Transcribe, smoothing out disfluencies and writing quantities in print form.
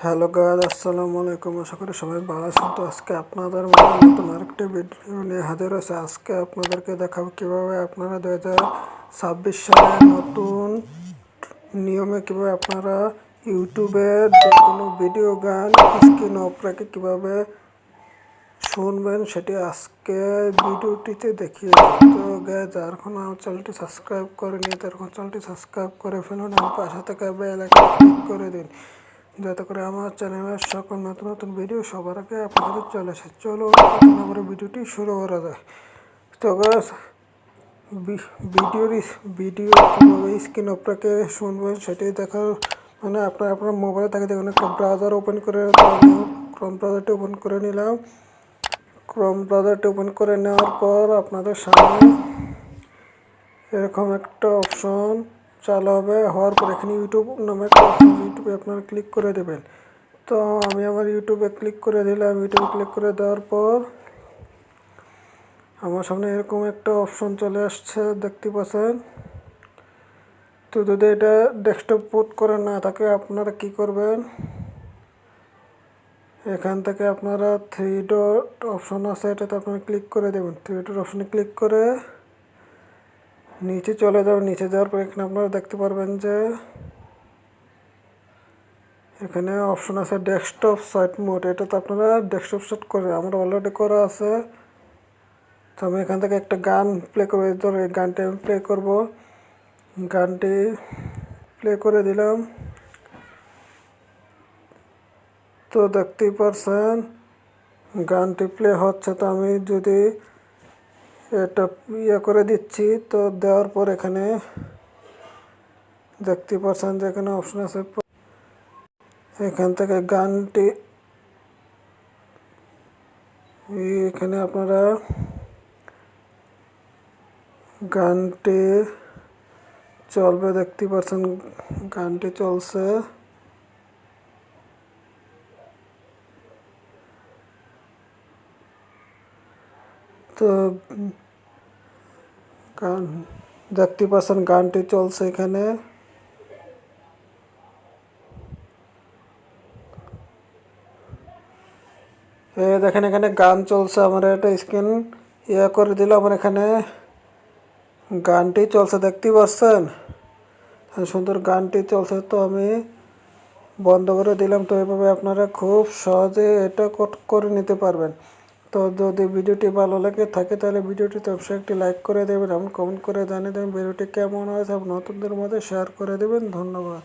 Hello guys, আসসালামু আলাইকুম। আশা করি সবাই ভালো আছেন। তো আজকে আপনাদের মাঝে নতুন আরেকটি ভিডিও নিয়ে হাজির হয়েছে। আজকে আপনাদেরকে দেখাবো কিভাবে আপনারা 2026 সালে নতুন নিয়মে কিভাবে আপনারা ইউটিউবের যে কোনো ভিডিও গান স্ক্রিন অফ রেখে কীভাবে শুনবেন সেটি আজকে ভিডিওটিতে দেখিয়ে দেব। তো গাইস, যারা এখন আমার চ্যানেলটি সাবস্ক্রাইব করেনি তারা এখন চ্যানেলটি সাবস্ক্রাইব করে ফেলুন এবং পাশে থাকা বেল আইকন ক্লিক করে দিন, যাতে করে আমার চ্যানেলের সকল নতুন নতুন ভিডিও সবার আগে আপনাদের চলে আসে। চলো আবার ভিডিওটি শুরু করা যায়। তো গাইস, ভিডিও কীভাবে স্ক্রিন অফ রেখে শুনবেন সেটি দেখার মানে আপনার মোবাইলে থাকে দেখুন একটা ব্রাউজার ওপেন করে ক্রোম ব্রাউজারটি ওপেন করে নিলাম। ক্রোম ব্রাউজারটি ওপেন করে নেওয়ার পর আপনাদের সামনে এরকম একটা অপশন চালু হবে। হওয়ার পর এখানে ইউটিউব নামে একটা অপশন, ইউটিউবে আপনারা ক্লিক করে দেবেন। তো আমি আমার ইউটিউবে ক্লিক করে দিলাম। ইউটিউবে ক্লিক করে দেওয়ার পর আমার সামনে এরকম একটা অপশন চলে আসছে, দেখতে পাচ্ছেন। তো যদি এটা ডেস্কটপ বুট করে না থাকে আপনারা কি করবেন, এখান থেকে আপনারা থ্রি ডট অপশন আছে এটাতে আপনারা ক্লিক করে দেবেন। থ্রি ডট অপশনে ক্লিক করে নিচে চলে যাবেন। নিচে যাওয়ার পর এখানে আপনারা দেখতে পারবেন যে এখানে অপশন আছে ডেস্কটপ সাইট মোড। এটাতে আপনারা ডেস্কটপ সেট করে, আমার অলরেডি করা আছে। তো আমি এখান থেকে একটা গান প্লে করবো, ধরো এই গানটি আমি প্লে করব। গানটি প্লে করে দিলাম। তো দেখতেই পারছেন গানটি প্লে হচ্ছে। তো আমি যদি এটা করে দিচ্ছি, তো দেওয়ার পর এখানে দেখতে পাচ্ছেন যে এখানে অপশন আছে, এখান থেকে গানটি এখানে আপনারা গানটি চলবে, দেখতে পাচ্ছেন গানটি চলছে। তো গান দেখতে পাচ্ছেন গানটি চলছে এখানে। দেখেন এখানে গান চলছে। আমার একটা স্ক্রিন করে দিল, আমার এখানে গানটি চলছে, দেখতে পাচ্ছেন সুন্দর গানটি চলছে। তো আমি বন্ধ করে দিলাম। তো এভাবে আপনারা খুব সহজে এটা করে নিতে পারবেন। তো যদি ভিডিওটি ভালো লাগে থাকে তাহলে ভিডিওটিতে অবশ্যই একটি লাইক করে দেবেন এবং কমেন্ট করে জানিয়ে দেবেন ভিডিওটি কেমন হয়েছে এবং নতুনদের মধ্যে শেয়ার করে দেবেন। ধন্যবাদ।